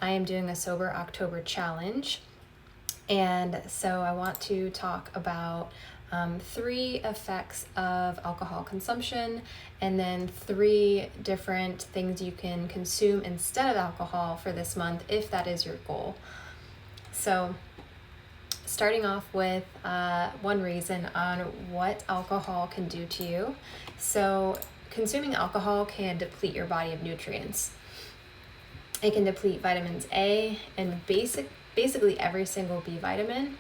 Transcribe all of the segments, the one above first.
I am doing a Sober October challenge. And so I want to talk about 3 effects of alcohol consumption, and then 3 different things you can consume instead of alcohol for this month if that is your goal. So starting off with one reason on what alcohol can do to you. So consuming alcohol can deplete your body of nutrients. It can deplete vitamins A and basically every single B vitamin,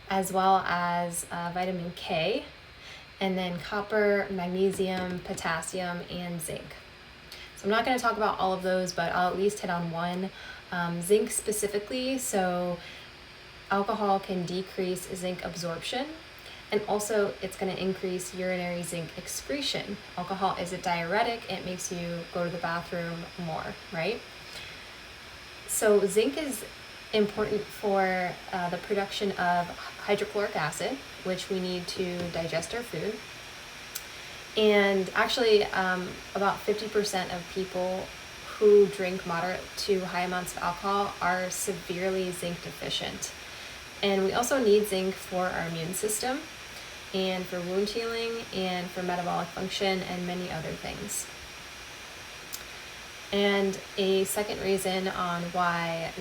as well as vitamin K, and then copper, magnesium, potassium, and zinc. So I'm not going to talk about all of those, but I'll at least hit on one. Zinc specifically, so alcohol can decrease zinc absorption, and also it's going to increase urinary zinc excretion. Alcohol is a diuretic, it makes you go to the bathroom more, right? So zinc is important for the production of hydrochloric acid, which we need to digest our food. And actually, about 50% of people who drink moderate to high amounts of alcohol are severely zinc deficient. And we also need zinc for our immune system, and for wound healing, and for metabolic function, and many other things. And a second reason on why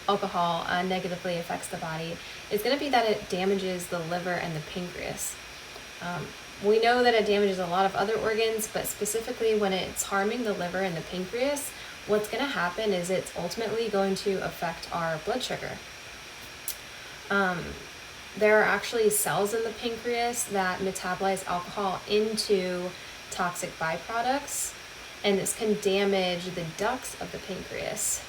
alcohol negatively affects the body is going to be that it damages the liver and the pancreas. We know that it damages a lot of other organs, but specifically when it's harming the liver and the pancreas, what's going to happen is it's ultimately going to affect our blood sugar. There are actually cells in the pancreas that metabolize alcohol into toxic byproducts, and this can damage the ducts of the pancreas.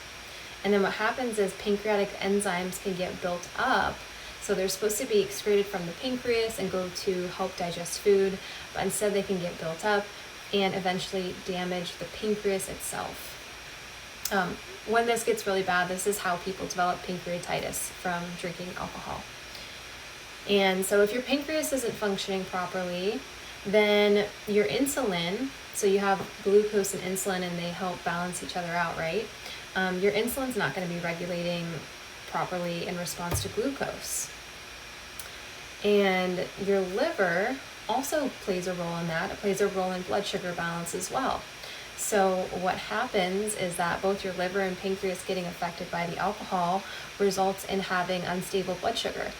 And then what happens is pancreatic enzymes can get built up. So they're supposed to be excreted from the pancreas and go to help digest food, but instead they can get built up and eventually damage the pancreas itself. When this gets really bad, this is how people develop pancreatitis from drinking alcohol. And so if your pancreas isn't functioning properly, then your insulin, so you have glucose and insulin and they help balance each other out, right? Your insulin's not going to be regulating properly in response to glucose. And your liver also plays a role in that. It plays a role in blood sugar balance as well. So what happens is that both your liver and pancreas getting affected by the alcohol results in having unstable blood sugar.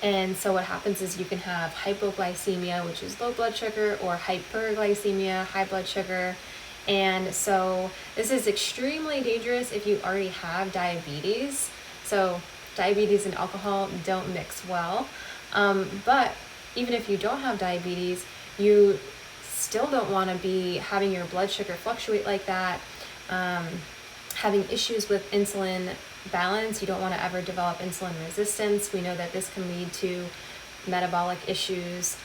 And so what happens is you can have hypoglycemia, which is low blood sugar, or hyperglycemia, high blood sugar. And so this is extremely dangerous if you already have diabetes. So diabetes and alcohol don't mix well. But even if you don't have diabetes, you still don't want to be having your blood sugar fluctuate like that, having issues with insulin balance. You don't want to ever develop insulin resistance. We know that this can lead to metabolic issues,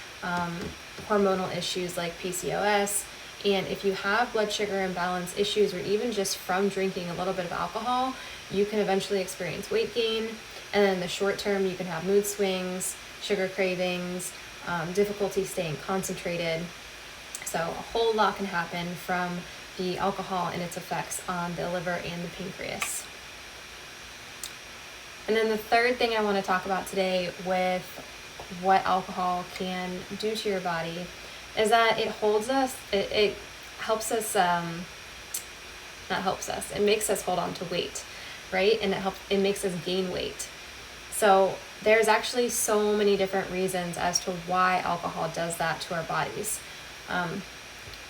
hormonal issues like PCOS. And if you have blood sugar imbalance issues, or even just from drinking a little bit of alcohol, you can eventually experience weight gain. And then in the short term, you can have mood swings, sugar cravings, difficulty staying concentrated. So a whole lot can happen from the alcohol and its effects on the liver and the pancreas. And then the third thing I want to talk about today with what alcohol can do to your body is that it holds us, it helps us, it makes us hold on to weight, right? And it makes us gain weight. So there's actually so many different reasons as to why alcohol does that to our bodies.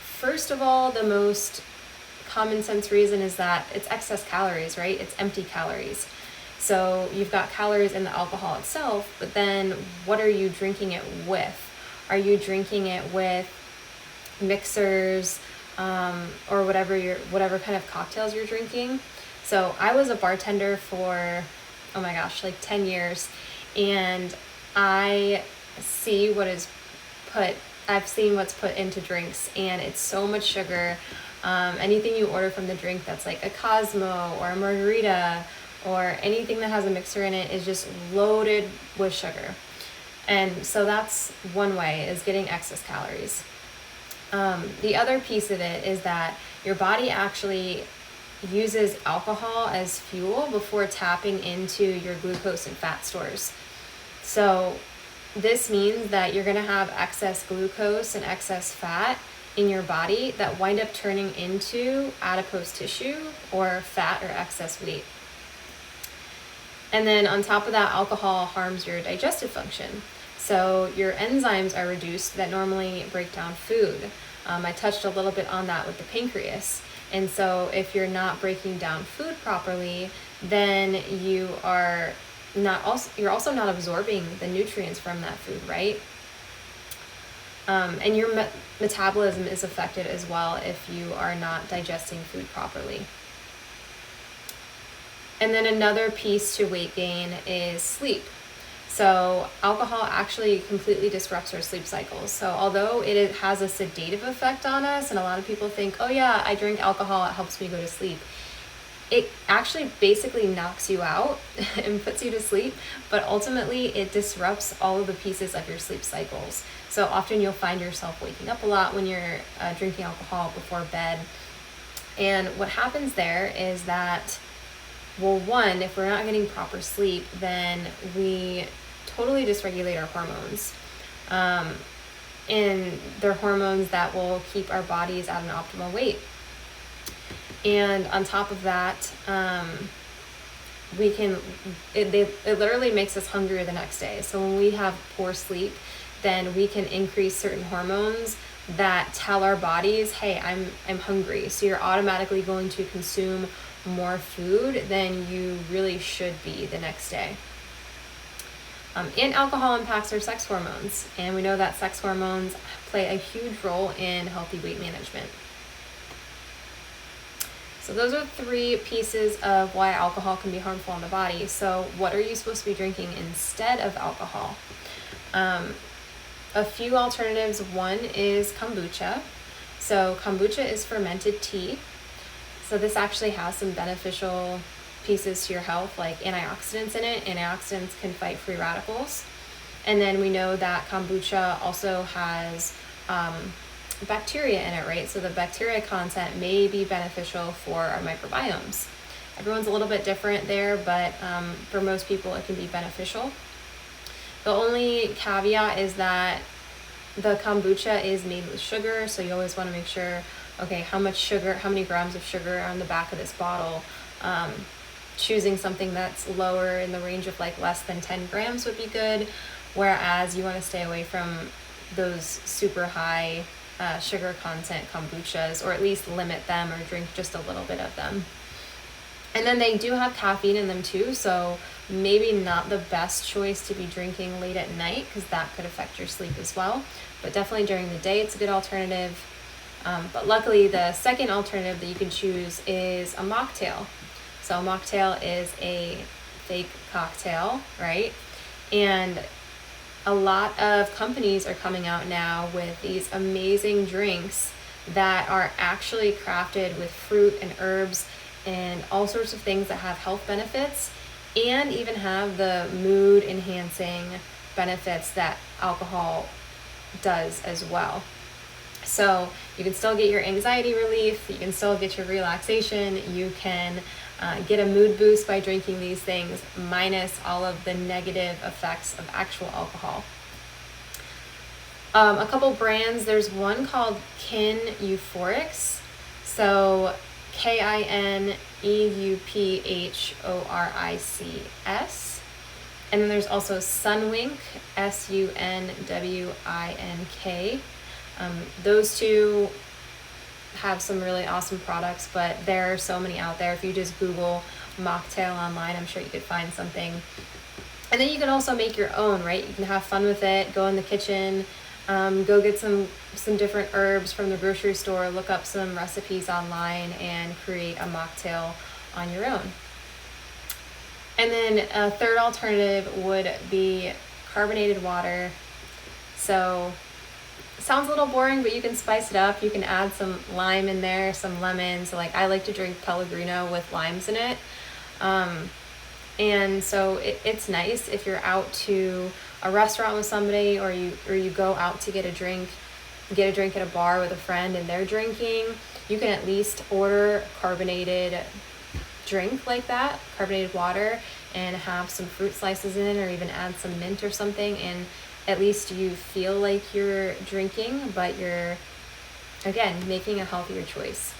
First of all, the most common sense reason is that it's excess calories, right? It's empty calories. So you've got calories in the alcohol itself, but then what are you drinking it with? Are you drinking it with mixers, or whatever kind of cocktails you're drinking? So I was a bartender for, 10 years, and I've seen what's put into drinks, and it's so much sugar. Anything you order from the drink that's like a Cosmo or a margarita or anything that has a mixer in it is just loaded with sugar. And so that's one way, is getting excess calories. The other piece of it is that your body actually uses alcohol as fuel before tapping into your glucose and fat stores. So this means that you're going to have excess glucose and excess fat in your body that wind up turning into adipose tissue or fat or excess weight. And then on top of that, alcohol harms your digestive function. So your enzymes are reduced that normally break down food. I touched a little bit on that with the pancreas. And so if you're not breaking down food properly, then you're also not absorbing the nutrients from that food, right? And your metabolism is affected as well if you are not digesting food properly. And then another piece to weight gain is sleep. So alcohol actually completely disrupts our sleep cycles. So although it has a sedative effect on us, and a lot of people think, oh yeah, I drink alcohol, it helps me go to sleep. It actually basically knocks you out and puts you to sleep, but ultimately it disrupts all of the pieces of your sleep cycles. So often you'll find yourself waking up a lot when you're drinking alcohol before bed. And what happens there is that, well, one, if we're not getting proper sleep, then we totally dysregulate our hormones. And they're hormones that will keep our bodies at an optimal weight. And on top of that, it literally makes us hungrier the next day. So when we have poor sleep, then we can increase certain hormones that tell our bodies, hey, I'm hungry. So you're automatically going to consume more food than you really should be the next day. And alcohol impacts our sex hormones. And we know that sex hormones play a huge role in healthy weight management. So those are 3 pieces of why alcohol can be harmful on the body. So what are you supposed to be drinking instead of alcohol? A few alternatives. One is kombucha. So kombucha is fermented tea. So this actually has some beneficial pieces to your health, like antioxidants in it. Antioxidants can fight free radicals. And then we know that kombucha also has bacteria in it, right? So the bacteria content may be beneficial for our microbiomes. Everyone's a little bit different there, but for most people it can be beneficial. The only caveat is that the kombucha is made with sugar, so you always want to make sure, okay, how much sugar, how many grams of sugar are on the back of this bottle. Choosing something that's lower in the range of like less than 10 grams would be good, whereas you want to stay away from those super high sugar content kombuchas, or at least limit them or drink just a little bit of them. And then they do have caffeine in them too, so maybe not the best choice to be drinking late at night because that could affect your sleep as well. But definitely during the day, it's a good alternative. But luckily, the second alternative that you can choose is a mocktail. So a mocktail is a fake cocktail, right? And a lot of companies are coming out now with these amazing drinks that are actually crafted with fruit and herbs and all sorts of things that have health benefits and even have the mood enhancing benefits that alcohol does as well. So you can still get your anxiety relief, you can still get your relaxation, you can get a mood boost by drinking these things, minus all of the negative effects of actual alcohol. A couple brands, there's one called Kin Euphorics. So KINEUPHORICS. And then there's also Sunwink, SUNWINK. Those two have some really awesome products, but there are so many out there. If you just Google mocktail online, I'm sure you could find something. And then you can also make your own, right? You can have fun with it, go in the kitchen, go get some different herbs from the grocery store, look up some recipes online, and create a mocktail on your own. And then a third alternative would be carbonated water. So it sounds a little boring, but you can spice it up. You can add some lime in there, some lemon. So like I like to drink Pellegrino with limes in it. And so it's nice if you're out to a restaurant with somebody, or you go out to get a drink at a bar with a friend and they're drinking. you can at least order carbonated drink like that, carbonated water, and have some fruit slices in it, or even add some mint or something, and at least you feel like you're drinking, but you're, again, making a healthier choice.